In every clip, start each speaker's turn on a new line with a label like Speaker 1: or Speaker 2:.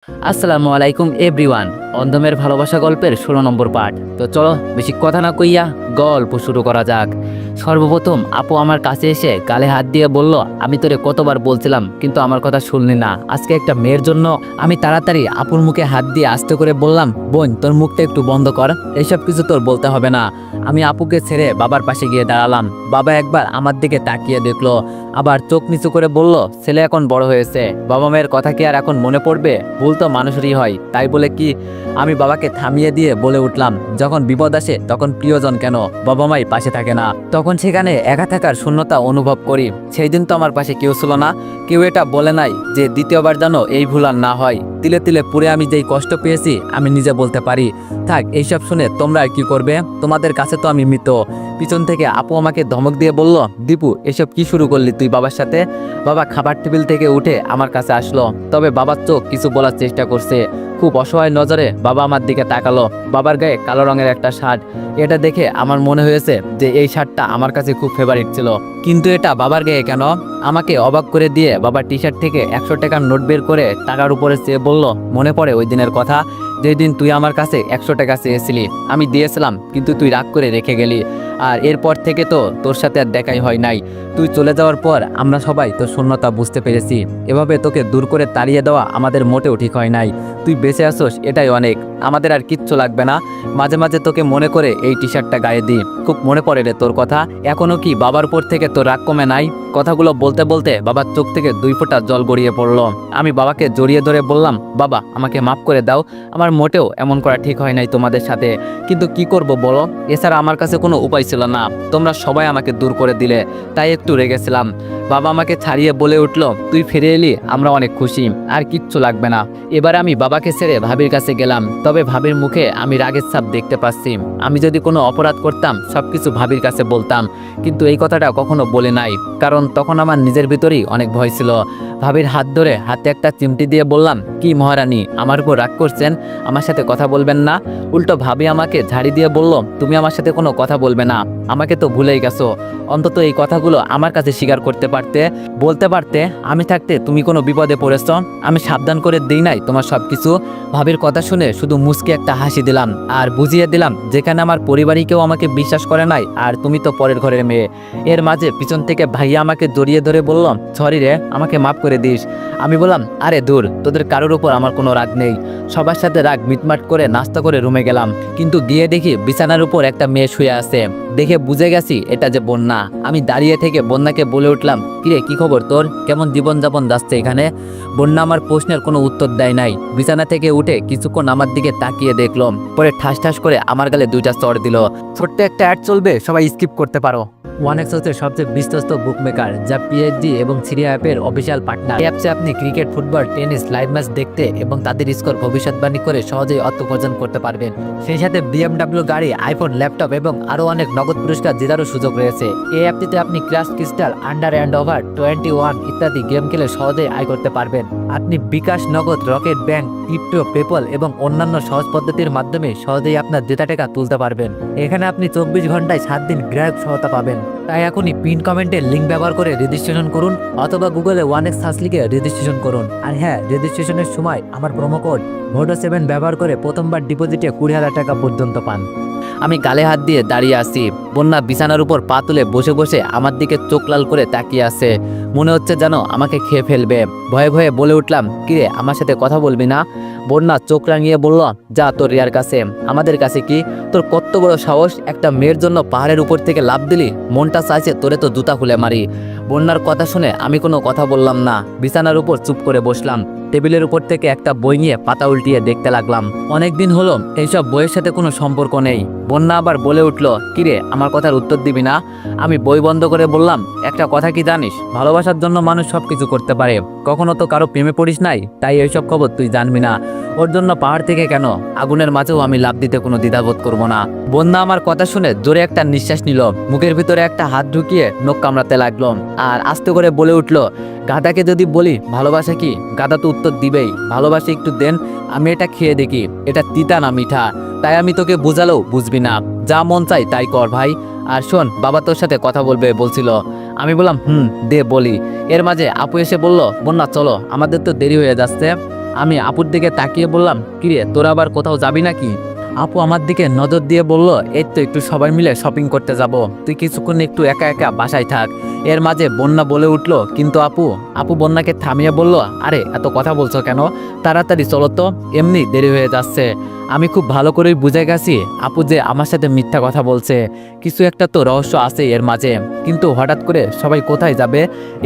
Speaker 1: আসসালামু আলাইকুম এভরিওয়ান। অন্ধমের ভালোবাসা গল্পের 16 নম্বর পার্ট। তো চলো বেশি কথা না কইয়া গল্প শুরু করা যাক। সর্বপ্রথম আপু আমার কাছে এসে গালে হাত দিয়ে বলল, আমি তোরে কতবার বলছিলাম কিন্তু আমার কথা শুনলি না। আজকে একটা মেয়ের জন্য আমি তাড়াতাড়ি আপুর মুখে হাত দিয়ে আস্তে করে বললাম, বোন তোর মুখটা একটু বন্ধ কর, এইসব কিছু তোর বলতে হবে না। আমি আপুকে ছেড়ে বাবার পাশে গিয়ে দাঁড়ালাম। বাবা একবার আমার দিকে তাকিয়ে দেখলো, আবার চোখ নিচু করে বলল, ছেলে এখন বড় হয়েছে, বাবা মায়ের কথা কি আর এখন মনে পড়বে? ভুল তো মানুষেরই হয়, তাই বলে কি? আমি বাবাকে থামিয়ে দিয়ে বলে উঠলাম, যখন বিপদ আসে তখন প্রিয়জন কেন বাবা মাই পাশে থাকে না, তখন সেখানে একা থাকার শূন্যতা অনুভব করি। সেই দিন তো আমার পাশে কেউ ছিল না, কেউ এটা বলে নাই যে দ্বিতীয়বার যেন এই ভুল আর না হয়। তিলে তিলে পুরে আমি যেই কষ্ট পেয়েছি আমি নিজে বলতে পারি। থাক এইসব শুনে তোমরা আর কি করবে, তোমাদের কাছে তো আমি মৃত। পিছন থেকে আপু আমাকে ধমক দিয়ে বলল, দীপু এসব কি শুরু করলি তুই বাবার সাথে? বাবা খাবার টেবিল থেকে উঠে আমার কাছে আসলো, তবে বাবার চোখ কিছু বলার চেষ্টা করছে। খুব অসহায় নজরে বাবা আমার দিকে তাকালো। বাবার গায়ে কালো রঙের একটা শার্ট, এটা দেখে আমার মনে হয়েছে যে এই শার্টটা আমার কাছে খুব ফেভারিট ছিল, কিন্তু এটা বাবার গায়ে কেন? আমাকে অবাক করে দিয়ে বাবার টি শার্ট থেকে 100 টাকার নোট বের করে টাকার উপরে চেয়ে বলল, মনে পড়ে ওই দিনের কথা, যেদিন তুই আমার কাছে 100 টাকা চেয়েছিলি? আমি দিয়েছিলাম কিন্তু তুই রাগ করে রেখে গেলি, আর এরপর থেকে তো তোর সাথে আর দেখাই হয় নাই। তুই চলে যাওয়ার পর আমরা সবাই তোর শূন্যতা বুঝতে পেরেছি। এভাবে তোকে দূর করে তাড়িয়ে দেওয়া আমাদের মোটেও ঠিক হয় নাই। তুই বেঁচে আসোস এটাই অনেক, আমাদের আর কিচ্ছু লাগবে না। মাঝে মাঝে তোকে মনে করে এই টি শার্টটা গায়ে দিই, খুব মনে পড়ে রে তোর কথা। এখনো কি বাবার উপর থেকে তোর রাগ কমে নাই? কথাগুলো বলতে বলতে বাবার চোখ থেকে 2 ফোঁটা জল গড়িয়ে পড়লো। আমি বাবাকে জড়িয়ে ধরে বললাম, বাবা আমাকে মাফ করে দাও, আমার মোটেও এমন করা ঠিক হয় নাই তোমাদের সাথে, কিন্তু কি করব বলো, এছাড়া আমার কাছে কোনো উপায় ছিল না। তোমরা সবাই আমাকে দূর করে দিলে, তাই একটু রেগেছিলাম। বাবা আমাকে ছাড়িয়ে বলে উঠলো, তুই ফিরে এলি আমরা অনেক খুশি, আর কিচ্ছু লাগবে না। এবার আমি বাবাকে ছেড়ে ভাবির কাছে গেলাম, তবে ভাবির মুখে আমি রাগের ছাপ দেখতে পাচ্ছি। আমি যদি কোনো অপরাধ করতাম সবকিছু ভাবির কাছে বলতাম, কিন্তু এই কথাটা কখনো বলে নাই, কারণ তখন আমার নিজের ভিতরেই অনেক ভয় ছিল। ভাবির হাত ধরে হাতে একটা চিমটি দিয়ে বললাম, কি মহারানী আমার উপর রাগ করছেন, আমার সাথে কথা বলবেন না? উল্টো ভাবি আমাকে ঝাড়ি দিয়ে বলল, তুমি আমার সাথে কোনো কথা বলবে না, আমাকে তো ভুলেই গেছো। অন্তত এই কথাগুলো আমার কাছে স্বীকার করতে পারতে, বলতে পারতে। আমি থাকতে তুমি কোনো বিপদে পড়েছ, আমি সাবধান করে দিই নাই তোমার সবকিছু? ভাবির কথা শুনে শুধু মুচকে একটা হাসি দিলাম, আর বুঝিয়ে দিলাম যেখানে আমার পরিবারই কেউ আমাকে বিশ্বাস করে নাই, আর তুমি তো পরের ঘরের মেয়ে। এর মাঝে পিছন থেকে ভাইয়া আমাকে জড়িয়ে ধরে বলল, সরি রে, আমাকে মাফ করে দিস। আমি বললাম, আরে দূর, তোদের কারোর উপর আমার কোনো রাগ নেই। সবার সাথে রাগ মিটমাট করে নাস্তা করে রুমে গেলাম, কিন্তু গিয়ে দেখি বিছানার উপর একটা মেয়ে শুয়ে আছে। দেখে বুঝে গেছি এটা যে বন্যা। আমি দাঁড়িয়ে থেকে বন্যাকে বলে উঠলাম, কিরে কি খবর তোর, কেমন জীবনযাপন যাচ্ছে এখানে? বন্যা আমার প্রশ্নের কোনো উত্তর দেয় নাই। বিছানা থেকে উঠে কিছুক্ষণ আমার দিকে তাকিয়ে দেখলো, পরে ঠাস ঠাস করে আমার গালে 2টা চড় দিল। ছোট্ট একটা অ্যাড চলবে, সবাই স্কিপ করতে পারো। ওয়ানেক্স হচ্ছে সবচেয়ে বিশ্বস্ত বুকমেকার, যা পিএইচডি এবং সিরিয়া অ্যাপের অফিসিয়াল পার্টনার। এই অ্যাপসে আপনি cricket, football, tennis live match দেখতে এবং তাদের স্কোর ভবিষ্যৎবাণী করে সহজেই অর্থ উপার্জন করতে পারবেন। সেই সাথে বিএমডব্লিউ গাড়ি, আইফোন, ল্যাপটপ এবং আরও অনেক নগদ পুরস্কার জেতারও সুযোগ রয়েছে। এই অ্যাপটিতে আপনি crash crystal, under and over 21 ইত্যাদি গেম খেলে সহজেই আয় করতে পারবেন। আপনি বিকাশ, নগদ, রকেট ব্যাংক, ক্রিপ্টো, পেপল এবং অন্যান্য সহজ পদ্ধতির মাধ্যমে সহজেই আপনার জেতা টাকা তুলতে পারবেন। এখানে আপনি 24 ঘন্টায় 7 দিন গ্রাহক সহায়তা পাবেন। তাই এখনই পিন কমেন্টের লিঙ্ক ব্যবহার করে রেজিস্ট্রেশন করুন, অথবা গুগলে ওয়ানেক্স সার্চ লিখে রেজিস্ট্রেশন করুন। আর হ্যাঁ, রেজিস্ট্রেশনের সময় আমার প্রোমো কোড VODO7 ব্যবহার করে প্রথমবার ডিপোজিটে 20,000 টাকা পর্যন্ত পান। আমি গালে হাত দিয়ে দাঁড়িয়ে আছি। বন্যা বিছানার উপর পা তুলে বসে বসে আমার দিকে চোখ লাল করে তাকিয়ে আছে, মনে হচ্ছে যেন আমাকে খেয়ে ফেলবে। ভয়ে ভয়ে বলে উঠলাম, কিরে আমার সাথে কথা বলবি না? বন্যা চোখ রাঙিয়ে বলল, যা তোর রিয়ার কাছে, আমাদের কাছে কি? তোর কত বড় সাহস, একটা মেয়ের জন্য পাহাড়ের উপর থেকে লাফ দিলি? মনটা চাইছে তোরে তো জুতা খুলে মারি। বন্যার কথা শুনে আমি কোনো কথা বললাম না, বিছানার উপর চুপ করে বসলাম। টেবিলের উপর থেকে একটা বই নিয়ে পাতা উল্টিয়ে দেখতে লাগলাম। অনেকদিন হলো এইসব বইয়ের সাথে কোনো সম্পর্ক নেই। বন্যা আবার বলে উঠল, কিরে আমার কথার উত্তর দিবি না? আমি বই বন্ধ করে বললাম, একটা কথা কি জানিস, ভালোবাসার জন্য মানুষ সবকিছু করতে পারে। কখনো তো কারো প্রেমে পড়িস নাই, তাই এইসব খবর তুই জানবি না। ওর জন্য পাহাড় থেকে কেন, আগুনের মাঝেও আমি লাফ দিতে কোনো দ্বিধাবোধ করবো না। বন্যা আমার কথা শুনে জোরে একটা নিঃশ্বাস নিল, মুখের ভিতরে একটা হাত ঢুকিয়ে নখ কামড়াতে লাগলো, আর আস্তে করে বলে উঠল, গাধাকে যদি বলি ভালোবাসা কি, গাধা তো উত্তর দিবেই, ভালোবাসা একটু দেন, আমি এটা খেয়ে দেখি, এটা তিতা না মিঠা, তাই আমি তোকে বুঝালেও বুঝবি না, যা মন চাই তাই কর ভাই। আর শোন, বাবা তোর সাথে কথা বলবে বলছিল। আমি বললাম, দে বলি। এর মাঝে আপু এসে বলল, বন্যা চলো, আমাদের তো দেরি হয়ে যাচ্ছে। আমি আপুর দিকে তাকিয়ে বললাম, কিরে তোরা আবার কোথাও যাবি নাকি? আপু আমার দিকে নজর দিয়ে বলল, এই তো একটু সবাই মিলে শপিং করতে যাব, তুই কিছুক্ষণ একটু একা একা বাসায় থাক। এর মাঝে বন্যা বলে উঠলো, কিন্তু আপু বন্যাকে থামিয়ে বলল, আরে এত কথা বলছো কেন, তাড়াতাড়ি চলো তো, এমনি দেরি হয়ে যাচ্ছে। আমি খুব ভালো করেই বুঝে গেছি আপু যে আমার সাথে মিথ্যা কথা বলছে, কিছু একটা তো রহস্য আছে এর মাঝে। কিন্তু হঠাৎ করে সবাই কোথায় যাবে?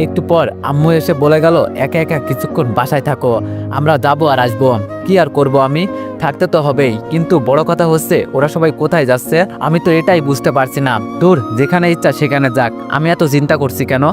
Speaker 1: একটু পর আম্মু এসে বলে গেল, একা একা কিছুক্ষণ বাসায় থাকো, আমরা যাবো আর আসবো। কি আর করব, আমি থাকতে তো হবেই, কিন্তু বড় কথা হচ্ছে ওরা সবাই কোথায় যাচ্ছে আমি তো এটাই বুঝতে পারছি না। দূর, যেখানে ইচ্ছা সেখানে যাক, আমি এত চিন্তা করছি কেন?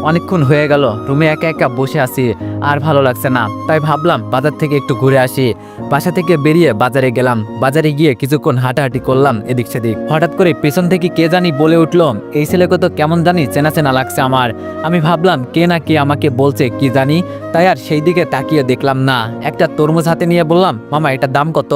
Speaker 1: অনেকক্ষণ হয়ে গেল রুমে একা একা বসে আছি, আর ভালো লাগছে না, তাই ভাবলাম বাজার থেকে একটু ঘুরে আসি। বাসা থেকে বেরিয়ে বাজারে গেলাম, বাজারে গিয়ে কিছুক্ষণ হাঁটাহাঁটি করলাম এদিক সেদিক। হঠাৎ করে পেছন থেকে কে জানি বলে উঠলো, এই ছেলেকে তো কেমন জানি চেনা চেনা লাগছে আমার। আমি ভাবলাম কে না কে আমাকে বলছে কি জানি, তাই আর সেই দিকে তাকিয়ে দেখলাম না। একটা তরমুজ হাতে নিয়ে বললাম, মামা এটার দাম কত?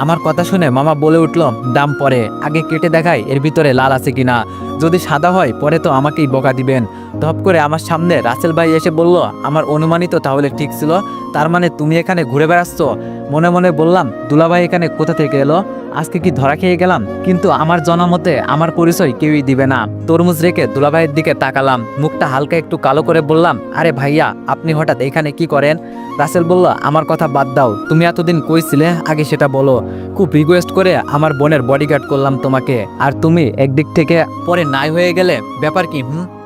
Speaker 1: আমার কথা শুনে মামা বলে উঠলো, দাম পরে, আগে কেটে দেখাই এর ভিতরে লাল আছে কিনা, যদি সাদা হয় পরে তো আমাকেই বকা দিবেন। ধপ করে আমার সামনে রাসেল ভাই এসে বলল, আমার অনুমানই তো তাহলে ঠিক ছিল, তার মানে তুমি এখানে ঘুরে বেড়াচ্ছ? মনে মনে বললাম, দুলাভাই এখানে কোথা থেকে এলো, আজকে কি ধরা খেয়ে গেলাম? কিন্তু আমার জানা মতে আমার পরিচয় কেউই দিবে না। তরমুজ রেখে দুলাভাইয়ের দিকে তাকালাম, মুখটা হালকা একটু কালো করে বললাম, আরে ভাইয়া আপনি হঠাৎ এখানে কি করেন? রাসেল বলল, আমার কথা বাদ দাও, তুমি এতদিন কই ছিলে আগে সেটা বলো। খুব রিকোয়েস্ট করে আমার বোনের বডিগার্ড করলাম তোমাকে, আর তুমি একদিক থেকে পরে নাই হয়ে গেলে ব্যাপার কি?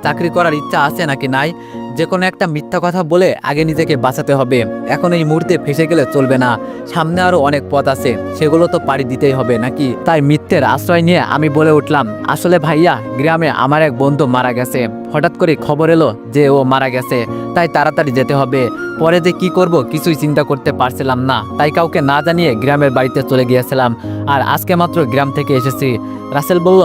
Speaker 1: চাকরি করার ইচ্ছা আছে নাকি নাই? যে কোনো একটা মিথ্যা কথা বলে আগে নিজেকে বাঁচাতে হবে, এখন এই মুহূর্তে ফেসে গেলে চলবে না, সামনে আরো অনেক পথ আছে, সেগুলো তো পাড়ি দিতেই হবে নাকি? তাই মিথ্যের আশ্রয় নিয়ে আমি বলে উঠলাম, আসলে ভাইয়া গ্রামে আমার এক বন্ধু মারা গেছে, হঠাৎ করে খবর এলো যে ও মারা গেছে, তাই তাড়াতাড়ি যেতে হবে। পরে যে কি করব কিছুই চিন্তা করতে পারছিলাম না, তাই কাউকে না জানিয়ে গ্রামের বাড়িতে চলে গিয়েছিলাম, আর আজকে মাত্র গ্রাম থেকে এসেছি। রাসেল বলল,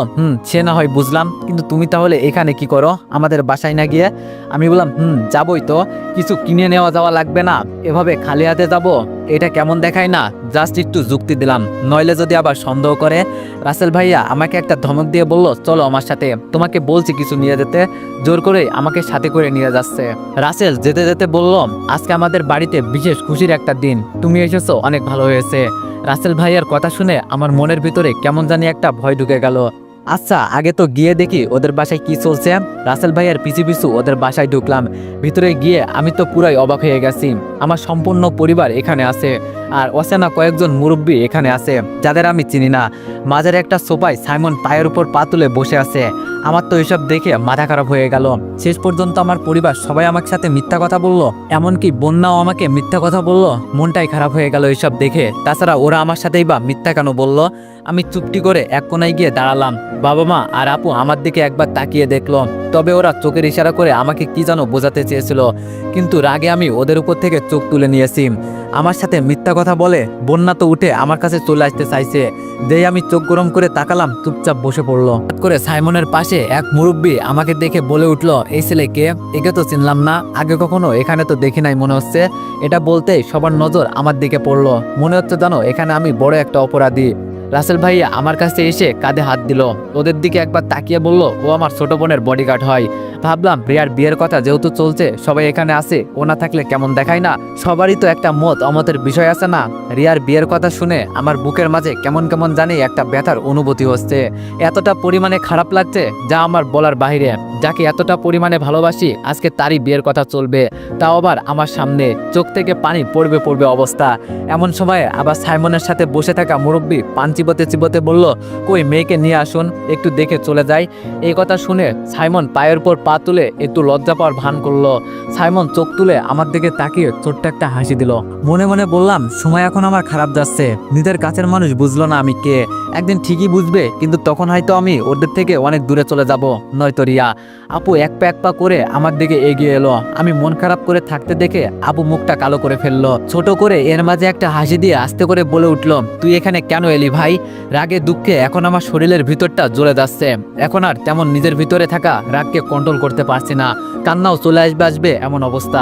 Speaker 1: সে না হয় বুঝলাম, কিন্তু তুমি তাহলে এখানে কি করো আমাদের বাসায় না গিয়ে? আমি বললাম, যাবই তো, কিছু কিনে নেওয়া যাওয়া লাগবে না, এভাবে খালি হাতে যাব, এটা কেমন দেখায় না? জাস্ট একটু যুক্তি দিলাম, নইলে যদি আবার সন্দেহ করে। রাসেল ভাইয়া আমাকে একটা ধমক দিয়ে বলল, চলো আমার সাথে, তোমাকে বলছি কিছু নিয়ে যেতে, জোর করে আমাকে সাথে করে নিয়ে যাচ্ছে। রাসেল যেতে যেতে বলল, আজকে আমাদের বাড়িতে বিশেষ খুশির একটা দিন, তুমি এসেছো অনেক ভালো হয়েছে। রাসেল ভাইয়ার কথা শুনে আমার মনের ভিতরে কেমন জানি একটা ভয় ঢুকে গেল। আচ্ছা আগে তো গিয়ে দেখি ওদের বাসায় কি চলছে। রাসেল ভাইয়ের পিছু পিছু ওদের বাসায় ঢুকলাম, ভিতরে গিয়ে আমি তো পুরাই অবাক হয়ে গেছি। আমার সম্পূর্ণ পরিবার এখানে আছে, আর অচেনা কয়েকজন মুরব্বী এখানে আছে যাদের আমি চিনি না। মাঝের একটা সোফায় সাইমন পায়ের উপর পা তুলে বসে আছে। আমার তো এসব দেখে মাথা খারাপ হয়ে গেল। শেষ পর্যন্ত আমার পরিবার সবাই আমার সাথে মিথ্যা কথা বললো, এমনকি বন্যাও আমাকে মিথ্যা কথা বললো। মনটাই খারাপ হয়ে গেল এইসব দেখে। তাছাড়া ওরা আমার সাথেই বা মিথ্যা কেন বললো? আমি চুপটি করে এক কোনায় গিয়ে দাঁড়ালাম। বাবা মা আর আপু আমার দিকে একবার তাকিয়ে দেখলো, তবে ওরা চোখের ইশারা করে আমাকে কি যেন বোঝাতে চেয়েছিল, কিন্তু রাগে আমি ওদের উপর থেকে চোখ তুলে নিয়েছি। আমার সাথে মিথ্যা কথা বলে বন্যা তো উঠে আমার কাছে চলে আসতে চাইছে, যেই আমি চোখ গরম করে তাকালাম চুপচাপ বসে পড়লো। হঠাৎ করে সাইমনের পাশে এক মুরব্বী আমাকে দেখে বলে উঠলো, এই ছেলে কে? একে তো চিনলাম না, আগে কখনো এখানে তো দেখি নাই মনে হচ্ছে। এটা বলতেই সবার নজর আমার দিকে পড়লো, মনে হচ্ছে জানো এখানে আমি বড় একটা অপরাধী। রাসেল ভাইয়া আমার কাছে এসে কাঁধে হাত দিল, ওদের দিকে একবার তাকিয়ে বলল, ও আমার ছোট বোনের বডিগার্ড হয়। ভাবলাম রিয়ার বিয়ের কথা যেহেতু চলছে, সবাই এখানে আছে, ও না থাকলে কেমন দেখায় না? সবারই তো একটা মত অমতের বিষয় আছে না? রিয়ার বিয়ের কথা শুনে আমার বুকের মাঝে কেমন কেমন জানি একটা ব্যথার অনুভূতি হচ্ছে। এতটা পরিমাণে খারাপ লাগছে যা আমার বলার বাইরে। যাকে এতটা পরিমাণে ভালোবাসি আজকে তারই বিয়ের কথা চলবে, তাও আবার আমার সামনে। চোখ থেকে পানি পড়বে পড়বে অবস্থা। এমন সময় আবার সাইমনের সাথে বসে থাকা মুরব্বী পান চিবোতে চিবোতে বলল, কই মেয়েকে নিয়ে আসুন, একটু দেখে চলে যাই। এই কথা শুনে সাইমন পায়ের উপর পা তুলে একটু লজ্জা পাওয়ার ভান করলো। সাইমন চোখ তুলে আমার দিকে তাকিয়ে ছোট্ট একটা হাসি দিল। মনে মনে বললাম, সময় এখন আমার খারাপ যাচ্ছে, নিজের কাছের মানুষ বুঝলো না আমি কে, একদিন ঠিকই বুঝবে, কিন্তু তখন হয়তো আমি ওদের থেকে অনেক দূরে চলে যাব, নয়তো রিয়া। আপু এক পা করে আমার দিকে এগিয়ে এলো। আমি মন খারাপ করে থাকতে দেখে আপু মুখটা কালো করে ফেললো। ছোট করে এর মাঝে একটা হাসি দিয়ে আস্তে করে বলে উঠলো, তুই এখানে কেন এলি ভাই? রাগে দুঃখে এখন আমার শরীরের ভিতরটা জ্বলে যাচ্ছে, এখন আর তেমন নিজের ভিতরে থাকা রাগকে কন্ট্রোল করতে পারছি না, কান্নাও চলে আসবে এমন অবস্থা।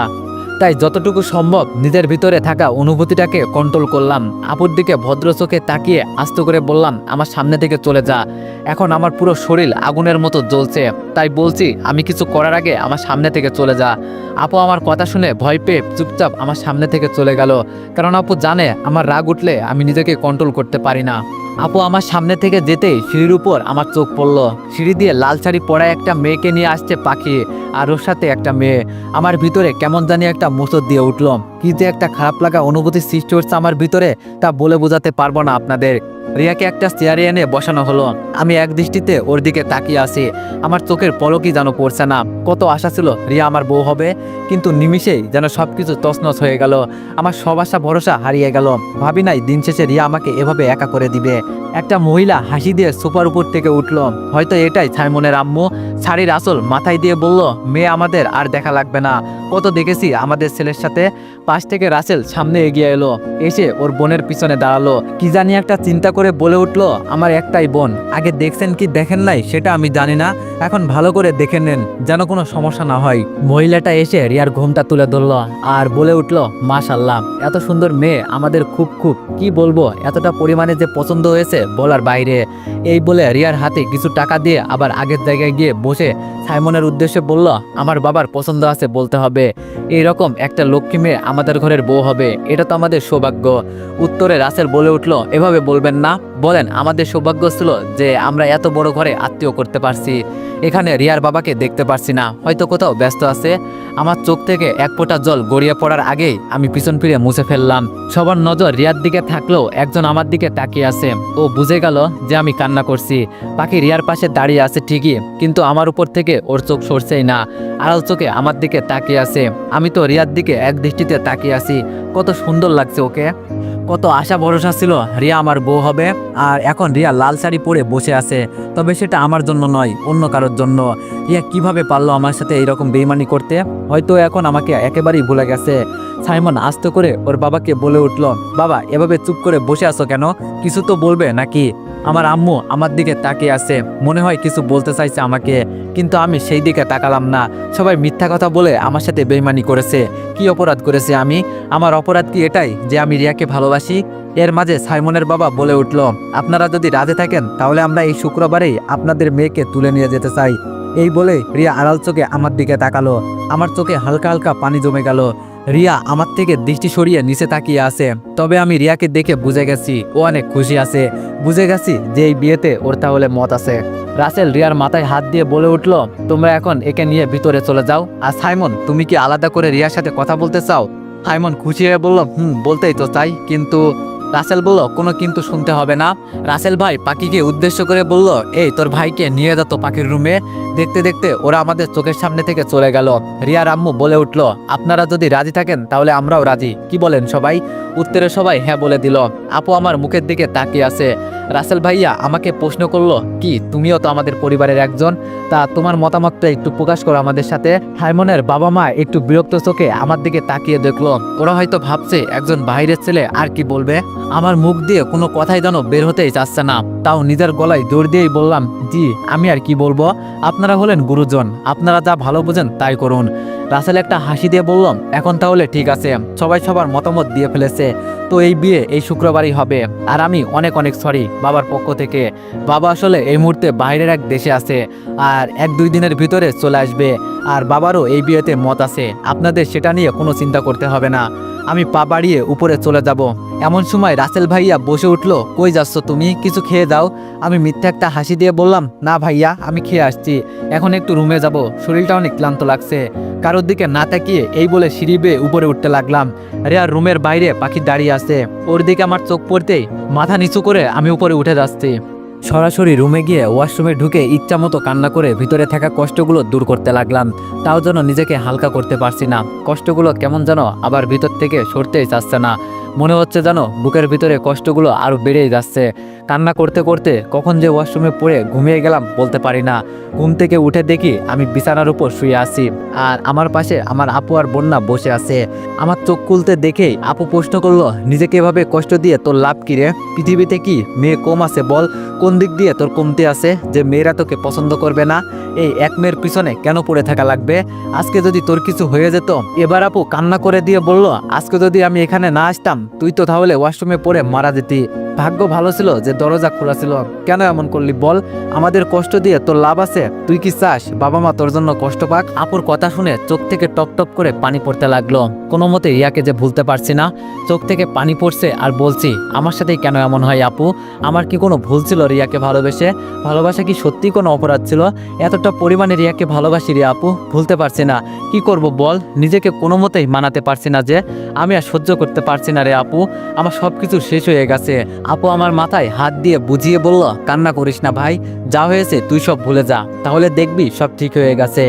Speaker 1: তাই যতটুকু সম্ভব নিজের ভিতরে থাকা অনুভূতিটাকে কন্ট্রোল করলাম। আপুর দিকে ভদ্র চোখে তাকিয়ে আস্তে করে বললাম, আমার সামনে থেকে চলে যা। এখন আমার পুরো শরীর আগুনের মতো জ্বলছে, তাই বলছি আমি কিছু করার আগে আমার সামনে থেকে চলে যা। আপু আমার কথা শুনে ভয় পেয়ে চুপচাপ আমার সামনে থেকে চলে গেল, কারণ আপু জানে আমার রাগ উঠলে আমি নিজেকে কন্ট্রোল করতে পারি না। আপু আমার সামনে থেকে যেতেই সিঁড়ির উপর আমার চোখ পড়ল। সিঁড়ি দিয়ে লাল শাড়ি পরা একটা মেয়েকে নিয়ে আসছে পাখি, আর ওর সাথে একটা মেয়ে। আমার ভিতরে কেমন জানি একটা মুসর দিয়ে উঠল। কি যে একটা খারাপ লাগা অনুভূতি সৃষ্টি হচ্ছে আমার ভিতরে, তা বলে বোঝাতে পারবো না আপনাদের। রিয়াকে একটা চেয়ারে এনে বসানো হলো। আমি এক দৃষ্টিতে ওর দিকে তাকিয়ে আছি। আমার চোখের পলকই যেন পড়ছে না। কত আশা ছিল রিয়া আমার বউ হবে, কিন্তু নিমিষেই যেন সবকিছু তছনছ হয়ে গেল। আমার সব আশা ভরসা হারিয়ে গেল। ভাবি নাই দিন শেষে রিয়া আমাকে এভাবে একা করে দিবে। একটা মহিলা হাসি দিয়ে সোফার উপর থেকে উঠল। হয়তো এটাই সাইমনের আম্মু। শাড়ির আঁচল মাথায় দিয়ে বলল, মেয়ে আমাদের আর দেখা লাগবে না, কত দেখেছি আমাদের ছেলের সাথে। পাশ থেকে রাসেল সামনে এগিয়ে এলো, এসে ওর বোনের পিছনে দাঁড়ালো। কি জানি একটা চিন্তা করে বলে উঠলো, আমার একটাই বোন, আগে দেখছেন কি দেখেন নাই সেটা আমি জানি না, এখন ভালো করে দেখে নেন যেন কোনো সমস্যা না হয়। মহিলাটা এসে রিয়ার ঘুমটা তুলে ধরলো আর বলে উঠলো, মাশাআল্লাহ, এত সুন্দর মেয়ে আমাদের খুব খুব, কি বলবো, এতটা পরিমাণে যে পছন্দ হয়েছে বলার বাইরে। এই বলে রিয়ার হাতে কিছু টাকা দিয়ে আবার আগের জায়গায় গিয়ে বসে সাইমনের উদ্দেশ্যে বলল, আমার বাবার পছন্দ আছে বলতে হবে, এইরকম একটা লক্ষ্মী মেয়ে আমাদের ঘরের বউ হবে, এটা তো আমাদের সৌভাগ্য। উত্তরে রাসেল বলে উঠলো, এভাবে বলবেন না, বলেন আমাদের সৌভাগ্য ছিল যে আমরা এত বড় ঘরে আত্মীয় করতে পারছি। এখানে রিয়ার বাবাকে দেখতে পারছি না, হয়তো কোথাও ব্যস্ত আছে। আমার চোখ থেকে এক ফোঁটা জল গড়িয়ে পড়ার আগেই আমি পিছন ফিরে মুছে ফেললাম। সবার নজর রিয়ার দিকে থাকলেও একজন আমার দিকে তাকিয়ে আছে। ও বুঝে গেল যে আমি কান্না করছি। পাখি রিয়ার পাশে দাঁড়িয়ে আছে ঠিকই, কিন্তু আমার উপর থেকে ওর চোখ সরছেই না, আড়াল চোখে আমার দিকে তাকিয়ে আছে। আমি তো রিয়ার দিকে এক দৃষ্টিতে তাকিয়ে আছি। কত সুন্দর লাগছে ওকে, কত আশা ভরসা ছিল রিয়া আমার বউ হবে। আর এখন রিয়া লাল শাড়ি পরে বসে আছে, তবে সেটা আমার জন্য নয়, অন্য কারোর জন্য। রিয়া কিভাবে পারলো আমার সাথে এইরকম বেইমানি করতে? হয়তো এখন আমাকে একেবারেই ভুলে গেছে। সাইমন আস্তে করে ওর বাবাকে বলে উঠল, বাবা এভাবে চুপ করে বসে আছো কেন, কিছু তো বলবে নাকি? আমার আম্মু আমার দিকে তাকিয়ে আছে, মনে হয় কিছু বলতে চাইছে আমাকে, কিন্তু আমি সেই দিকে তাকালাম না। সবাই মিথ্যা কথা বলে আমার সাথে বেইমানি করেছে। কি অপরাধ করেছে আমি? আমার অপরাধ কি এটাই যে আমি রিয়াকে ভালোবাসি? এর মাঝে সাইমনের বাবা বলে উঠল, আপনারা যদি রাজি থাকেন তাহলে আমরা এই শুক্রবারেই আপনাদের মেয়েকে তুলে নিয়ে যেতে চাই। এই বলে রিয়া আড়াল চোখে আমার দিকে তাকালো। আমার চোখে হালকা হালকা পানি জমে গেল। রিয়া আমার থেকে দৃষ্টি সরিয়ে নিচে তাকিয়ে আছে। তবে আমি রিয়াকে দেখে বুঝে গেছি ও অনেক খুশি আছে। বুঝে গেছি যে এই বিয়েতে ওর তাহলে মত আছে। রাসেল রিয়ার মাথায় হাত দিয়ে বলে উঠল, তোমরা এখন একে নিয়ে ভিতরে চলে যাও। আর সাইমন, তুমি কি আলাদা করে রিয়ার সাথে কথা বলতে চাও? সাইমন খুশি হয়ে বলল, বলতেই তো চাই, কিন্তু। রাসেল বলল, কোনো কিন্তু শুনতে হবে না। রাসেল ভাই পাখিকে উদ্দেশ্য করে বলল, এই তোর ভাইকে নিয়ে যা তো পাখির রুমে। দেখতে দেখতে ওরা আমাদের চোখের সামনে থেকে চলে গেল। রিয়ার আম্মু বলে উঠল, আপনারা যদি রাজি থাকেন তাহলে আমরাও রাজি, কি বলেন সবাই? উত্তরে সবাই হ্যাঁ বলে দিল। আপু আমার মুখের দিকে তাকিয়ে আছে। রাসেল ভাইয়া আমাকে প্রশ্ন করলো, কি তুমিও তো আমাদের পরিবারের একজন, তা তোমার মতামতটা একটু প্রকাশ করো আমাদের সাথে। সাইমনের বাবা মা একটু বিরক্ত চোখে আমার দিকে তাকিয়ে দেখলো। ওরা হয়তো ভাবছে একজন বাইরের ছেলে আর কি বলবে। আমার মুখ দিয়ে কোনো কথাই যেন বের হতেই চাচ্ছে না, তাও নিজের গলায় জোর দিয়েই বললাম, জি আমি আর কি বলবো, আপনারা হলেন গুরুজন, আপনারা যা ভালো বোঝেন তাই করুন। রাসেল একটা হাসি দিয়ে বললাম, এখন তাহলে ঠিক আছে, সবাই সবার মতামত দিয়ে ফেলেছে, তো এই বিয়ে এই শুক্রবারই হবে। আর আমি অনেক অনেক সরি বাবার পক্ষ থেকে। বাবা আসলে এই মুহূর্তে বাইরের এক দেশে আছে, আর 1-2 দিনের ভিতরে চলে আসবে। আর বাবারও এই বিয়েতে মত আছে, আপনাদের সেটা নিয়ে কোনো চিন্তা করতে হবে না। আমি পা বাড়িয়ে উপরে চলে যাব। এমন সময় রাসেল ভাইয়া বসে উঠলো, কই যাচ্ছ তুমি, কিছু খেয়ে দাও। আমি মিথ্যা একটা হাসি দিয়ে বললাম, না ভাইয়া আমি খেয়ে আসছি, এখন একটু রুমে যাব, শরীরটা অনেক ক্লান্ত লাগছে। কারোর দিকে না তাকিয়ে এই বলে সিঁড়ি বেয়ে উপরে উঠতে লাগলাম। রিয়ার রুমের বাইরে পাখি দাঁড়িয়ে আছে, ওর দিকে আমার চোখ পড়তেই মাথা নিচু করে আমি উপরে উঠে যাচ্ছি। সরাসরি রুমে গিয়ে ওয়াশরুমে ঢুকে ইচ্ছা মতো কান্না করে ভিতরে থাকা কষ্টগুলো দূর করতে লাগলাম। তাও যেন নিজেকে হালকা করতে পারছি না। কষ্টগুলো কেমন যেন আবার ভিতর থেকে সরতেই চাচ্ছে না। মনে হচ্ছে যেন বুকের ভিতরে কষ্টগুলো আরও বেড়েই যাচ্ছে। কান্না করতে করতে কখন যে ওয়াশরুমে পড়ে ঘুমিয়ে গেলাম বলতে পারি না। ঘুম থেকে উঠে দেখি আমি বিছানার উপর শুয়ে আছি, আর আমার পাশে আমার আপু আর বন্যা বসে আছে। আমার চোখ খুলতে দেখেই আপু প্রশ্ন করলো, নিজেকে এভাবে কষ্ট দিয়ে তোর লাভ কী রে? পৃথিবীতে কি মেয়ে কম আছে বল? কোন দিক দিয়ে তোর কমতি আছে যে মেয়েরা তোকে পছন্দ করবে না? এই এক মেয়ের পিছনে কেন পড়ে থাকা লাগবে? আজকে যদি তোর কিছু হয়ে যেত। এবার আপু কান্না করে দিয়ে বলল, আজকে যদি আমি এখানে না আসতাম তুই তো তাহলে ওয়াশরুমে পড়ে মারা যেতি। ভাগ্য ভালো ছিল যে দরজা খোলা ছিল। কেন এমন করলি বল? আমাদের কষ্ট দিয়ে তোর লাভ আছে? তুই কি চাস বাবা মা তোর জন্য কষ্ট পাক? আপুর কথা শুনে চোখ থেকে টপ টপ করে পানি পড়তে লাগলো। কোনো মতে রিয়াকে যে ভুলতে পারছি না। চোখ থেকে পানি পড়ছে আর বলছি, আমার সাথেই কেন এমন হয় আপু? আমার কি কোনো ভুল ছিল রিয়াকে ভালোবেসে? ভালোবাসা কি সত্যি কোনো অপরাধ ছিল? এতটা পরিমাণে রিয়াকে ভালোবাসি রে আপু, ভুলতে পারছি না। কি করব বল? নিজেকে কোনো মতেই মানাতে পারছি না যে আমি আর সহ্য করতে পারছি না রে আপু। আমার সব কিছু শেষ হয়ে গেছে। আপু আমার মাথায় হাত দিয়ে বুঝিয়ে বলল, কান্না করিস না ভাই, যা হয়েছে তুই সব ভুলে যা, তাহলে দেখবি সব ঠিক হয়ে গেছে।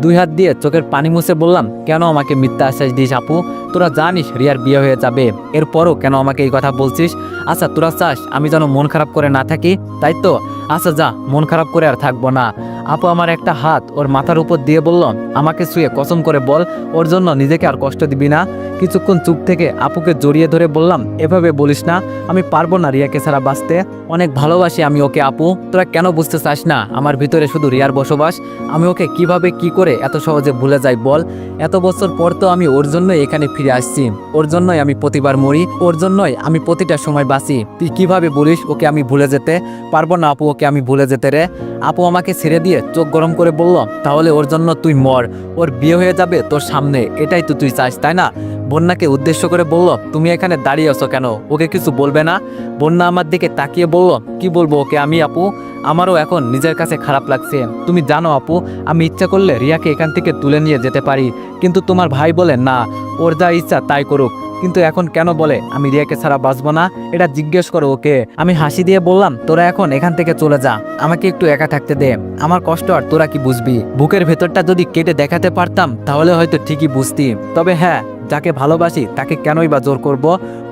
Speaker 1: দুই হাত দিয়ে চোখের পানি মুছে বললাম, কেন আমাকে মিথ্যা আশ্বাস দিস আপু? তোরা জানিস রিয়ার বিয়ে হয়ে যাবে, এরপরও কেন আমাকে এই কথা বলছিস? আচ্ছা তোরা চাস আমি যেন মন খারাপ করে না থাকি, তাই তো? আচ্ছা যা, মন খারাপ করে আর থাকবো না। আপু আমার একটা হাত ওর মাথার উপর দিয়ে বলল, আমাকে শুয়ে কসম করে বল ওর জন্য নিজেকে আর কষ্ট দিবি না। কিছুক্ষণ চুপ থেকে আপুকে জড়িয়ে ধরে বললাম, এভাবে বলিস না, আমি পারবো না রিয়াকে ছাড়া বাঁচতে। অনেক ভালোবাসি আমি ওকে আপু, তোরা কেন বুঝতে চাস না আমার ভিতরে শুধু রিয়ার বসবাস? আমি ওকে কিভাবে কি করে এত সহজে ভুলে যাই বল? এত বছর পর তো আমি ওর জন্যই এখানে ফিরে আসছি, ওর জন্যই আমি প্রতিবার মরি, ওর জন্যই আমি প্রতিটা সময় বাঁচি। তুই কিভাবে বলিস ওকে আমি ভুলে যেতে পারবো না আপু? ওকে আমি ভুলে যেতে রে? আপু আমাকে ছেড়ে দিয়ে চোখ গরম করে বলল, তাহলে ওর জন্য তুই মর, ওর বিয়ে হয়ে যাবে তোর সামনে, এটাই তো তুই চাস তাই না? বন্যাকে উদ্দেশ্য করে বলল, তুমি এখানে দাঁড়িয়ে আছো কেন? ওকে কিছু বলবে না? বন্যা আমার দিকে তাকিয়ে বলল, কি বলবো ওকে আমি আপু? আমারও এখন নিজের কাছে খারাপ লাগছে। তুমি জানো আপু, আমি ইচ্ছা করলে রিয়াকে এখান থেকে তুলে নিয়ে যেতে পারি, কিন্তু তোমার ভাই বলে না, ওর যা ইচ্ছা তাই করুক। কিন্তু এখন কেন বলে আমি রিয়াকে ছাড়া বাঁচবো না? এটা জিজ্ঞেস করো ওকে। আমি হাসি দিয়ে বললাম, তোরা এখন এখান থেকে চলে যা, আমাকে একটু একা থাকতে দে। আমার কষ্ট আর তোরা কি বুঝবি? বুকের ভেতরটা যদি কেটে দেখাতে পারতাম তাহলে হয়তো ঠিকই বুঝতি। তবে হ্যাঁ, যাকে ভালোবাসি তাকে কেনই বা জোর করব?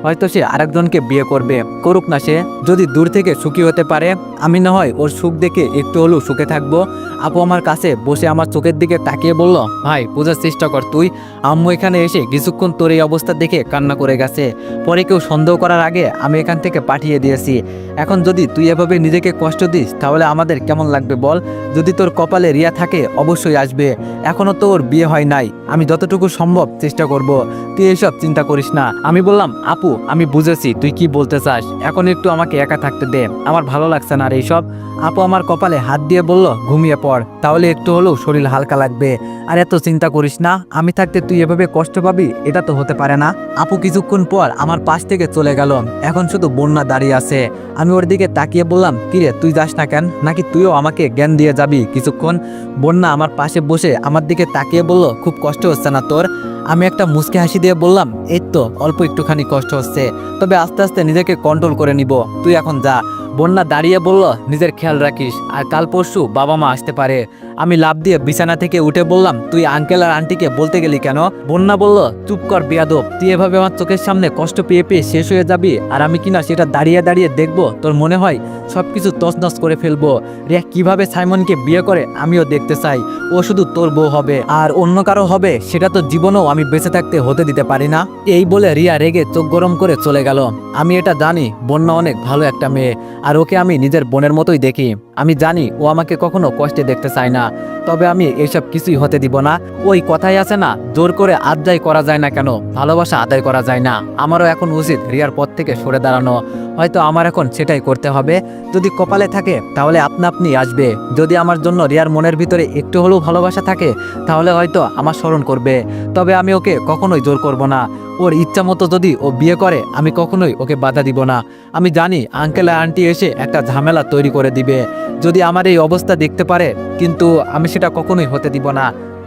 Speaker 1: হয়তো সে আরেকজনকে বিয়ে করবে, করুক না সে, যদি দূর থেকে সুখী হতে পারে। আমি না হয় ওর সুখ দেখে একটু হলেও সুখে থাকবো। আপু আমার কাছে বসে আমার চোখের দিকে তাকিয়ে বলল, ভাই বোঝার চেষ্টা কর তুই। আম্মু এখানে এসে কিছুক্ষণ তোর এই অবস্থা দেখে কান্না করে গেছে, পরে কেউ সন্দেহ করার আগে আমি এখান থেকে পাঠিয়ে দিয়েছি। এখন যদি তুই এভাবে নিজেকে কষ্ট দিস তাহলে আমাদের কেমন লাগবে বল? যদি তোর কপালে রিয়া থাকে অবশ্যই আসবে, এখনও তো ওর বিয়ে হয় নাই। আমি যতটুকু সম্ভব চেষ্টা করব, তুই এসব চিন্তা করিস না। আমি বললাম, আপু আমি বুঝেছি তুই কি বলতে চাস, এখন একটু আমাকে একা থাকতে দে, আমার ভালো লাগছে না আর এইসব। আপু আমার কপালে হাত দিয়ে বলল, ঘুমিয়ে পড়, তাহলে একটু হলেও শরীর হালকা লাগবে। আর এত চিন্তা করিস না, আমি থাকতে তুই এভাবে কষ্ট পাবি, এটা তো হতে পারে না। আপু কিছুক্ষণ পর আমার পাশ থেকে চলে গেল। এখন শুধু বন্যা দাঁড়িয়ে আছে। আমি ওর দিকে তাকিয়ে বললাম, কিরে তুই যাস না কেন? নাকি তুইও আমাকে জ্ঞান দিয়ে যাবি কিছুক্ষণ? বন্যা আমার পাশে বসে আমার দিকে তাকিয়ে বলল, খুব কষ্ট হচ্ছে না তোর? আমি একটা মুচকি হাসি দিয়ে বললাম, এই তো অল্প একটুখানি কষ্ট হচ্ছে, তবে আস্তে আস্তে নিজেকে কন্ট্রোল করে নিব, তুই এখন যা। বন্যা দাঁড়িয়ে বলল, নিজের খেয়াল রাখিস, আর কাল পরশু বাবা মা আসতে পারে। আমি লাফ দিয়ে বিছানা থেকে উঠে বললাম, তুই আঙ্কেল আর আন্টিকে বলতে গেলি কেন? বন্যা বলল, চুপ কর বেয়াদব, তুই এভাবে আমার চোখের সামনে কষ্ট পেয়ে পেয়ে শেষ হয়ে যাবি, আর আমি কিনা সেটা দাঁড়িয়ে দাঁড়িয়ে দেখবো? তোর মনে হয় সবকিছু তছনছ করে ফেলবো? রিয়া কিভাবে সাইমনকে বিয়ে করে আমিও দেখতে চাই। ও শুধু তোর বউ হবে, আর অন্য কারো হবে সেটা তো জীবনেও আমি বেঁচে থাকতে হতে দিতে পারি না। এই বলে রিয়া রেগে চোখ গরম করে চলে গেল। আমি এটা জানি বন্যা অনেক ভালো একটা মেয়ে, আর ওকে আমি নিজের বোনের মতোই দেখি। আমি জানি ও আমাকে কখনো কষ্টে দেখতে চায় না, তবে আমি এসব কিছুই হতে দিব না। ওই কথাই আছে না, জোর করে আদায় করা যায় না কেন, ভালোবাসা আদায় করা যায় না। আমারও এখন উচিত রিয়ার পথ থেকে সরে দাঁড়ানো। হয়তো আমার এখন সেটাই করতে হবে। যদি কপালে থাকে তাহলে আপনা আপনি আসবে। যদি আমার জন্য রিয়ার মনের ভিতরে একটু হলেও ভালোবাসা থাকে তাহলে হয়তো আমার স্মরণ করবে। তবে আমি ওকে কখনোই জোর করব না। ওর ইচ্ছা মতো যদি ও বিয়ে করে আমি কখনোই ওকে বাধা দিব না। আমি জানি আঙ্কেল আর আন্টি এসে একটা ঝামেলা তৈরি করে দিবে যদি আমার এই অবস্থা দেখতে পারে, কিন্তু আমি সেটা কখনোই হতে দিব না।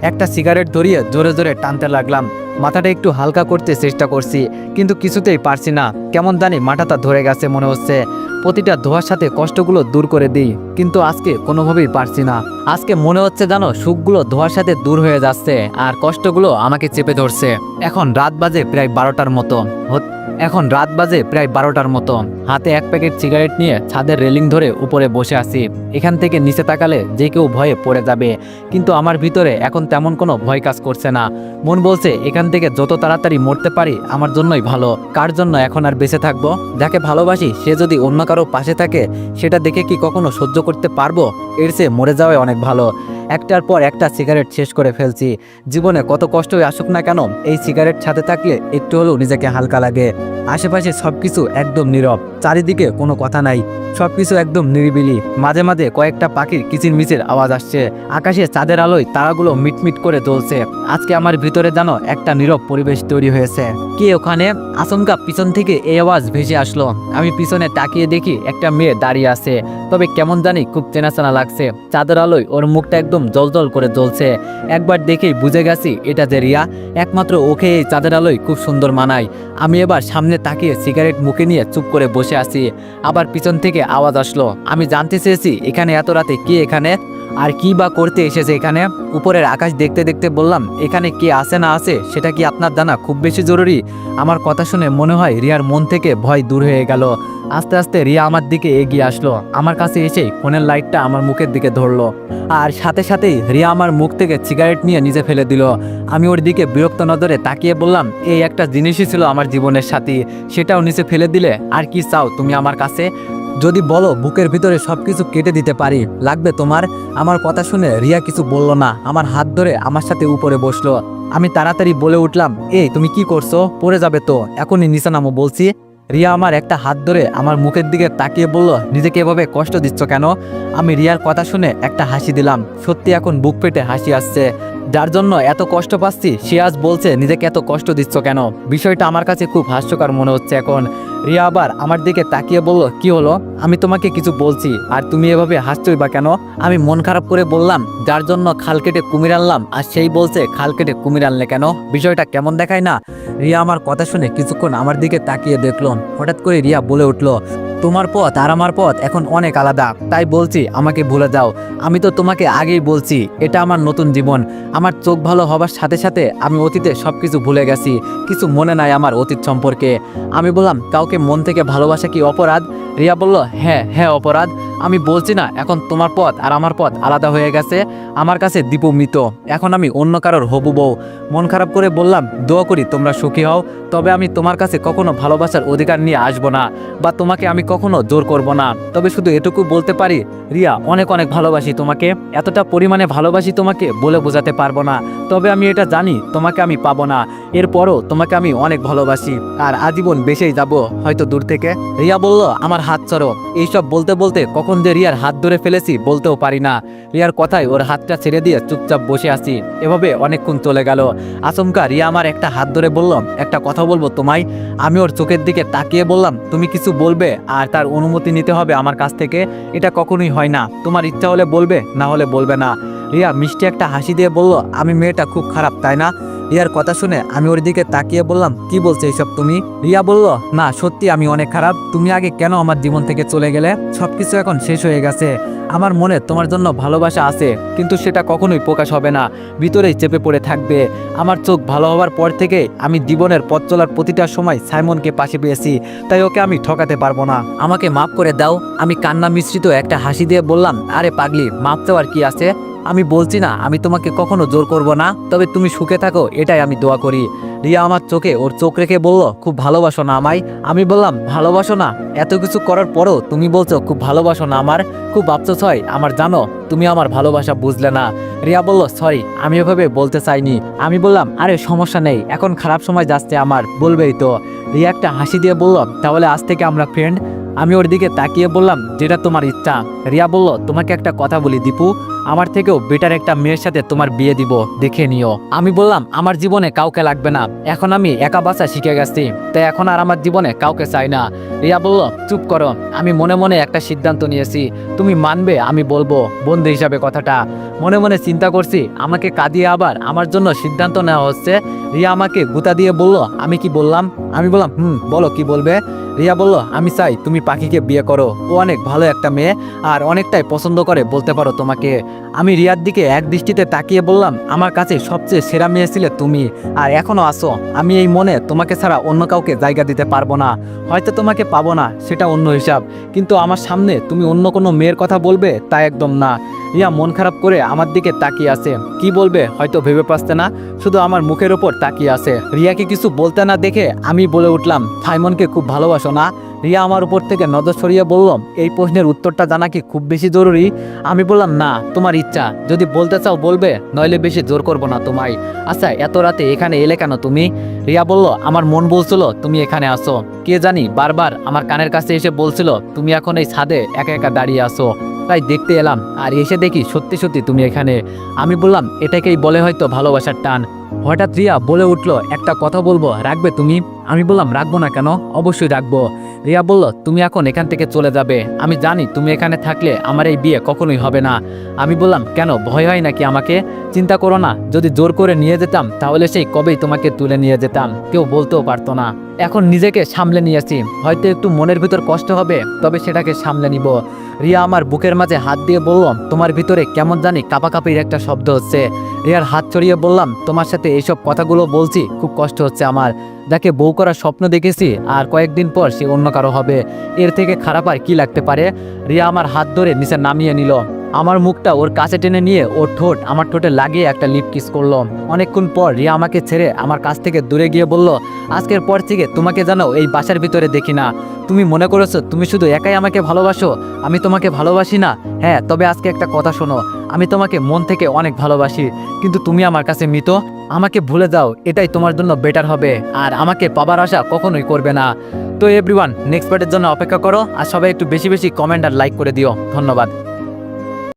Speaker 1: একটা সিগারেট ধরিয়ে জোরে জোরে টানতে লাগলাম। মাথাটা একটু হালকা করতে চেষ্টা করছি, কিন্তু কিছুতেই পারছি না। কেমন জানি মাথাটা ধরে গেছে মনে হচ্ছে। প্রতিটা ধোয়ার সাথে কষ্টগুলো দূর করে দিই, কিন্তু আজকে কোনোভাবেই পারছি না। আজকে মনে হচ্ছে জানো সুখগুলো ধোয়ার সাথে দূর হয়ে যাচ্ছে আর কষ্টগুলো আমাকে চেপে ধরছে। এখন রাত বাজে প্রায় 12টার মতো। এখন রাত বাজে প্রায় 12টার মতো। হাতে এক প্যাকেট সিগারেট নিয়ে ছাদের রেলিং ধরে উপরে বসে আছি। এখান থেকে নিচে তাকালে যে কেউ ভয়ে পড়ে যাবে, কিন্তু আমার ভিতরে এখন তেমন কোনো ভয় কাজ করছে না। মন বলছে এখান থেকে যত তাড়াতাড়ি মরতে পারি আমার জন্যই ভালো। কার জন্য এখন আর বেঁচে থাকবো? যাকে ভালোবাসি সে যদি অন্য কারো পাশে থাকে সেটা দেখে কি কখনো সহ্য করতে পারবো? এর চেয়ে মরে যাওয়াই অনেক ভালো। একটার পর একটা সিগারেট শেষ করে ফেলছি। জীবনে কত কষ্টই আসুক না কেন, এই সিগারেট সাথে থাকলে একটু হলেও নিজেকে হালকা লাগে। আশেপাশে সবকিছু একদম নীরব, চারিদিকে কোনো কথা নাই, সবকিছু একদম নিরিবিলি। মাঝে মাঝে কয়েকটা পাখির কিচিরমিচির আওয়াজ আসছে। আকাশে চাঁদের আলোয় তারাগুলো মিটমিট করে জ্বলছে। আজকে আমার ভিতরে যেন একটা নীরব পরিবেশ তৈরি হয়েছে। কে ওখানে? আচমকা পিছন থেকে এই আওয়াজ ভেসে আসলো। আমি পিছনে তাকিয়ে দেখি একটা মেয়ে দাঁড়িয়ে আছে, তবে কেমন জানি খুব চেনা চেনা লাগছে। চাঁদের আলোয় ওর মুখটা একদম জলজল করে জ্বলছে। একবার দেখেই বুঝে গেছি এটা যে রিয়া। একমাত্র ওকে এই চাঁদের আলোয় খুব সুন্দর মানায়। আমি এবার সামনে তাকিয়ে সিগারেট মুখে নিয়ে চুপ করে বসে আছি। আবার পিছন থেকে আওয়াজ আসলো। আমি জানতে চেয়েছি এখানে এত রাতে কে এখানে, আর কি বা করতে এসেছে এখানে। উপরের আকাশ দেখতে দেখতে বললাম, এখানে কে আছে না আছে সেটা কি আপনার জানা খুব বেশি জরুরি? আমার কথা শুনে মনে হয় রিয়ার মন থেকে ভয় দূর হয়ে গেল। আস্তে আস্তে রিয়া আমার দিকে এগিয়ে আসলো। আমার কাছে এসেই ফোনের লাইটটা আমার মুখের দিকে ধরলো, আর সাথে সাথেই রিয়া আমার মুখ থেকে সিগারেট নিয়ে নিজে ফেলে দিল। আমি ওর দিকে বিরক্ত নজরে তাকিয়ে বললাম, এই একটা জিনিসই ছিল আমার জীবনের সাথী, সেটাও নিচে ফেলে দিলে? আর কি চাও তুমি আমার কাছে? যদি বলো বুকের ভিতরে সবকিছু কেটে দিতে পারি, লাগবে তোমার? আমার কথা শুনে রিয়া কিছু বলল না, আমার হাত ধরে আমার সাথে উপরে বসলো। আমি তাড়াতাড়ি বলে উঠলাম, এই তুমি কি করছো? পড়ে যাবে তো, এখনই নিচে নামো বলছি। রিয়া আমার একটা হাত ধরে আমার মুখের দিকে তাকিয়ে বলল, নিজেকে এভাবে কষ্ট দিচ্ছ কেন? আমি রিয়ার কথা শুনে একটা হাসি দিলাম। সত্যি এখন বুক পেটে হাসি আসছে। যার জন্য এত কষ্ট পাচ্ছি সে আজ বলছে নিজেকে এত কষ্ট দিচ্ছ কেন। বিষয়টা আমার কাছে খুব হাস্যকর মনে হচ্ছে এখন। রিয়া আবার আমার দিকে তাকিয়ে বলল, কি হলো? আমি তোমাকে কিছু বলছি আর তুমি এভাবে হাসছই বা কেন? আমি মন খারাপ করে বললাম, যার জন্য খাল কেটে কুমির আনলাম আর সেই বলছে খাল কেটে কুমির আনলে কেন? বিষয়টা কেমন দেখায় না? রিয়া আমার কথা শুনে কিছুক্ষণ আমার দিকে তাকিয়ে দেখল। হঠাৎ করে রিয়া বলে উঠল, তোমার পথ আর আমার পথ এখন অনেক আলাদা, তাই বলছি আমাকে ভুলে যাও। আমি তো তোমাকে আগেই বলছি এটা আমার নতুন জীবন। আমার চোখ ভালো হবার সাথে সাথে আমি অতীতে সবকিছু ভুলে গেছি, কিছু মনে নাই আমার অতীত সম্পর্কে। আমি বললাম, কাউকে মন থেকে ভালোবাসা কি অপরাধ? রিয়া বলল, হ্যাঁ হ্যাঁ অপরাধ। আমি বলছি না এখন তোমার পথ আর আমার পথ আলাদা হয়ে গেছে? আমার কাছে দীপু মৃত, এখন আমি অন্য কারোর হবু বউ। মন খারাপ করে বললাম, দোয়া করি তোমরা সুখী হও, তবে আমি তোমার কাছে কখনো ভালোবাসার অধিকার নিয়ে আসবো না, বা তোমাকে আমি কখনো জোর করব না। তবে শুধু এটুকু বলতে পারি, রিয়া অনেক অনেক ভালোবাসি তোমাকে, এতটা পরিমাণে ভালোবাসি তোমাকে বলে বোঝাতে পারবো না। তবে আমি এটা জানি তোমাকে আমি পাবো না, এরপরও তোমাকে আমি অনেক ভালোবাসি, আর আজীবন বেঁচেই যাব হয়তো দূর থেকে। রিয়া বলল, আমার হাত ছাড়ো। এইসব বলতে বলতে কখন যে রিয়ার হাত ধরে ফেলেছি বলতেও পারি না। রিয়ার কথায় ওর হাতটা ছেড়ে দিয়ে চুপচাপ বসে আছি। এভাবে অনেকক্ষণ চলে গেল। আচমকা রিয়া আমার একটা হাত ধরে বলল, একটা কথা বলবো তোমায়। আমি ওর চোখের দিকে তাকিয়ে বললাম, তুমি কিছু বলবে আর তার অনুমতি নিতে হবে আমার কাছ থেকে? এটা কখনোই হয় না, তোমার ইচ্ছা হলে বলবে, না হলে বলবে না। রিয়া মিষ্টি একটা হাসি দিয়ে বলল, আমি মেয়েটা খুব খারাপ তাই না? রিয়ার কথা শুনে আমি ওর দিকে তাকিয়ে বললাম, কি বলছো এইসব তুমি? রিয়া বলল, না সত্যি আমি অনেক খারাপ। তুমি আগে কেন আমার জীবন থেকে চলে গেলে? সবকিছু এখন শেষ হয়ে গেছে। আমার মনে তোমার জন্য ভালোবাসা আছে, কিন্তু সেটা কখনোই প্রকাশ হবে না, ভিতরেই চেপে পড়ে থাকবে। আমার চোখ ভালো হওয়ার পর থেকে আমি জীবনের পথ চলার প্রতিটা সময় সাইমনকে পাশে পেয়েছি, তাই ওকে আমি ঠকাতে পারবো না। আমাকে মাফ করে দাও। আমি কান্না মিশ্রিত একটা হাসি দিয়ে বললাম, আরে পাগলি, মাফ চাওয়ার কি আছে? আমি বলছি না আমি তোমাকে কখনো জোর করব না, তবে তুমি সুখে থাকো এটাই আমি দোয়া করি। রিয়া আমার চোখে ওর চোখ রেখে বলল, খুব ভালোবাসো না আমায়? আমি বললাম, ভালোবাসো না? এত কিছু করার পরও তুমি বলছো খুব ভালোবাসো না আমার? খুব আফসোস হয় আমার জানো, তুমি আমার ভালোবাসা বুঝলে না। রিয়া বলল, সরি, আমি এভাবে বলতে চাইনি। আমি বললাম, আরে সমস্যা নেই, এখন খারাপ সময় যাচ্ছে আমার, বলবেই তো। রিয়া একটা হাসি দিয়ে বলল, তাহলে আজ থেকে আমরা ফ্রেন্ড? আমি ওর দিকে তাকিয়ে বললাম, যেটা তোমার ইচ্ছা। রিয়া বলল, তোমাকে একটা কথা বলি দীপু, আমার থেকেও বেটার একটা মেয়ের সাথে তোমার বিয়ে দিব, দেখে নিও। আমি বললাম, আমার জীবনে কাউকে লাগবে না, এখন আমি একা বাঁচা শিখে গেছি, তাই এখন আর আমার জীবনে কাউকে চাই না। রিয়া বলল, চুপ করো, আমি মনে মনে একটা সিদ্ধান্ত নিয়েছি, তুমি মানবে আমি বলবো বন্ধু হিসাবে কথাটা।
Speaker 2: মনে মনে চিন্তা করছি আমাকে কাঁদিয়ে আবার আমার জন্য সিদ্ধান্ত নেওয়া হচ্ছে। রিয়া আমাকে গুতা দিয়ে বলল, আমি কি বললাম? আমি বললাম বলো কি বলবে। রিয়া বলল, আমি চাই তুমি পাখিকে বিয়ে করো, ও অনেক ভালো একটা মেয়ে আর অনেকটাই পছন্দ করে বলতে পারো তোমাকে। আমি রিয়ার দিকে এক দৃষ্টিতে তাকিয়ে বললাম, আমার কাছে সবচেয়ে সেরা মেয়ে ছিলে তুমি, আর এখনো আসো। আমি এই মনে তোমাকে ছাড়া অন্য কাউকে জায়গা দিতে পারবো না। হয়তো তোমাকে পাবো না, সেটা অন্য হিসাব, কিন্তু আমার সামনে তুমি অন্য কোনো মেয়ের কথা বলবে তা একদম না। রিয়া মন খারাপ করে আমার দিকে তাকিয়ে আছে, কি বলবে হয়তো ভেবে পাচ্ছে না, শুধু আমার মুখের ওপর তাকিয়ে আছে। রিয়াকে কিছু বলতে না দেখে আমি বলে উঠলাম, সাইমনকে খুব ভালোবাসো না? রিয়া আমার উপর থেকে নজর সরিয়ে বলল, এই প্রশ্নের উত্তরটা জানা কি খুব বেশি জরুরি? আমি বললাম, না, তোমার ইচ্ছা, যদি বলতে চাও বলবে, নইলে বেশি জোর করবো না তোমায়। আচ্ছা, এত রাতে এখানে এলে কেন তুমি? রিয়া বলল, আমার মন বলছিল তুমি এখানে আসো। কে জানি বারবার আমার কানের কাছে এসে বলছিল তুমি এখন এই ছাদে একা একা দাঁড়িয়ে আসো, তাই দেখতে এলাম, আর এসে দেখি সত্যি সত্যি তুমি এখানে। আমি বললাম, এটাকেই বলে হয়তো ভালোবাসার টান। হঠাৎ রিয়া বলে উঠলো, একটা কথা বলবো, রাখবে তুমি? আমি বললাম, রাখবো না কেন, অবশ্যই রাখবো। রিয়া বলল, তুমি এখন এখান থেকে চলে যাবে। আমি জানি তুমি এখানে থাকলে আমার এই বিয়ে কখনোই হবে না। আমি বললাম, কেন, ভয় হয় নাকি আমাকে? চিন্তা করো না, যদি জোর করে নিয়ে যেতাম তাহলে সেই কবেই তোমাকে তুলে নিয়ে যেতাম, কেউ বলতেও পারতো না। এখন নিজেকে সামলে নিয়েছি, হয়তো একটু মনের ভিতর কষ্ট হবে, তবে সেটাকে সামলে নিব। রিয়া আমার বুকের মাঝে হাত দিয়ে বলল, তোমার ভিতরে কেমন জানি কাঁপাকাঁপির একটা শব্দ হচ্ছে। রিয়ার হাত ছড়িয়ে বললাম, তোমার সাথে এইসব কথাগুলো বলছি, খুব কষ্ট হচ্ছে আমার। যাকে বউ করার স্বপ্ন দেখেছি, আর কয়েকদিন পর সে অন্য কারো হবে, এর থেকে খারাপ আর কি লাগতে পারে? রিয়া আমার হাত ধরে নিচে নামিয়ে নিল, আমার মুখটা ওর কাছে টেনে নিয়ে ওর ঠোঁট আমার ঠোঁটে লাগিয়ে একটা লিপ কিস করলো। অনেকক্ষণ পর রিয়া আমাকে ছেড়ে আমার কাছ থেকে দূরে গিয়ে বলল, আজকের পর থেকে তোমাকে জানো এই বাসার ভিতরে দেখি না। তুমি মনে করেছো তুমি শুধু একাই আমাকে ভালোবাসো, আমি তোমাকে ভালোবাসি না? হ্যাঁ, তবে আজকে একটা কথা শোনো, আমি তোমাকে মন থেকে অনেক ভালোবাসি, কিন্তু তুমি আমার কাছে মৃত। আমাকে ভুলে যাও, এটাই তোমার জন্য বেটার হবে, আর আমাকে পাবার আশা কখনোই করবে না। তো এভরিওয়ান, নেক্সট পার্টের জন্য অপেক্ষা করো, আর সবাই একটু বেশি বেশি কমেন্ট আর লাইক করে দিও। ধন্যবাদ।